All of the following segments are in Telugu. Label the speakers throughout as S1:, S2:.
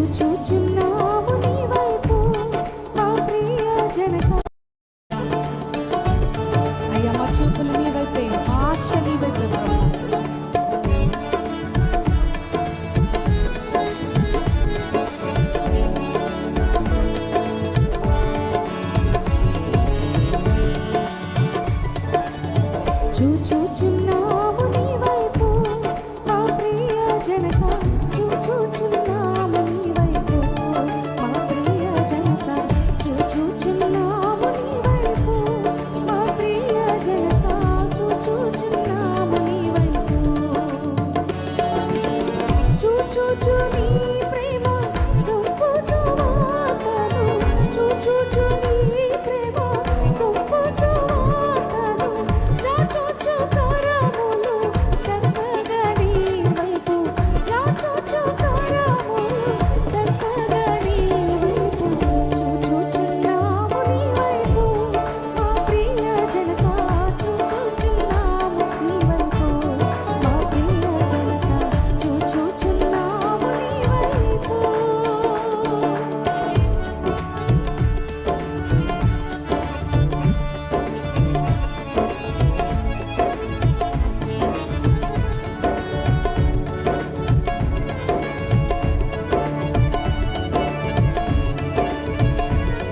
S1: చూచుచున్నాము నీ వైపు మా ప్రియ జనక. అయ్యా మా చూపులు నీ వైపే, మా ఆశ నీ వైపే. చూచుచున్నాము నీ వైపు మా ప్రియ జనక. చూచుచున్నాము నీ వైపు మా ప్రియ జనక. చూచుచున్నాము నీ వైపు మా ప్రియ జనక. చూచుచున్నాము నీ వైపు. చూచుచు నీ ప్రేమ సొంపు సువార్తను. చూచుచు నీ ప్రేమ సొంపు సువార్తను. జాచుచు కరములు చక్కగా నీ వైపు. జాచుచు కరములు చక్కగా నీ వైపు. చూచుచున్నాము నీ వైపు మా ప్రియ జనక. చూచుచున్నాము నీ వైపు మా ప్రియ జనక. చూచుచున్నాము నీ వైపు.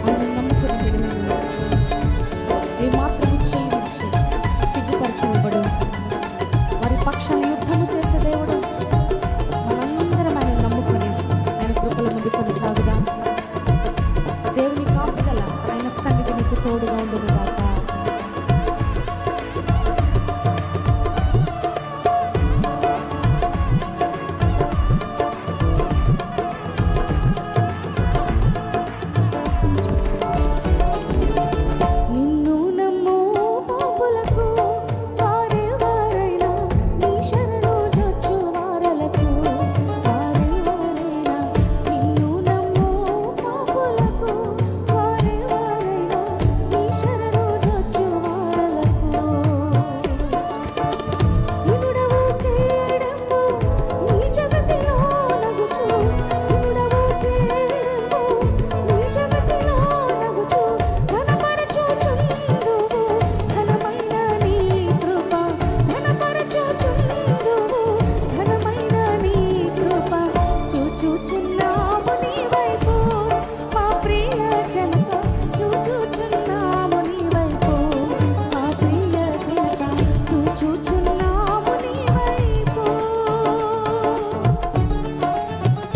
S1: ఆయన నమ్ముకుని బిడ్డలను ఏమాత్రము చేయవచ్చు సిగ్గుపరచనివ్వడు. వారి పక్షాన యుద్ధము చేసే దేవుడు. మనందరం ఆయన నమ్ముకుని ఆయన కృపల ముందు కొనసాగుదాం. దేవుని కాపుదల ఆయన సన్నిధి నీకు తోడుగా ఉండును గాక. నిన్ను నమ్ము పాపులకు వారెవరైనా నీ శరణు జొచ్చు వారలకు. వారెవరైనా నిన్ను నమ్ము పాపులకు వారెవరైనా నీ శరణు జొచ్చు వారలకు. వినుడవు కేడెంబు నీ జగతిలో నగుచు. వినుడవు కేడెంబు నీ జగతిలో నగుచు. ఘనపరచుచుందువు ఘనమైన నీ కృప. ఘనపరచుచుందువు ఘనమైన నీ కృప. చూచుచున్నాము నీ వైపు మా ప్రియ జనక. చూచుచున్నాము నీ వైపు మా ప్రియ జనక. చూచుచున్నాము నీ వైపు.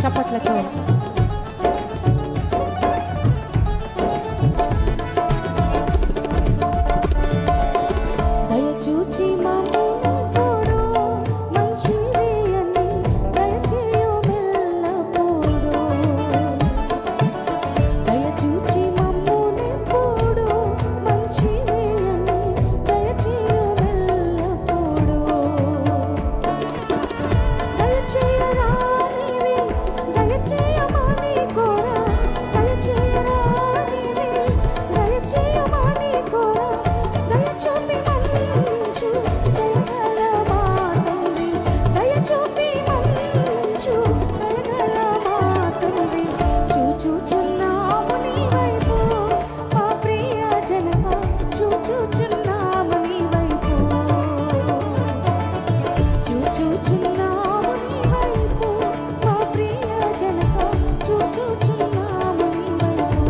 S1: చప్పట్లతో దయచూచి మమ్మునిప్పుడు మంచివి అని దయచేయుమెల్లప్పుడు. దయచూచి మమ్మునిప్పుడు మంచివి అని దయచేయుమెల్లప్పుడు. దయచేయరానివి దయచేయమని కోరా. దయచేయరానివి దయచేయమని కోరా. దయచూపి మన్నించు దయగల మా తండ్రి. దయచూపి మన్నించు దయగల మా తండ్రి. చూచుచున్నాము నీ వైపు మా ప్రియ జనక. చూచుచున్నాము నీ వైపు. చూచుచున్నాము నీ వైపు మా ప్రియ జనక. చూచుచున్నాము నీ వైపు.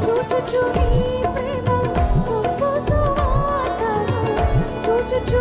S1: చూచుచు నీ ప్రేమ సొంపు సువార్తను. చూచుచు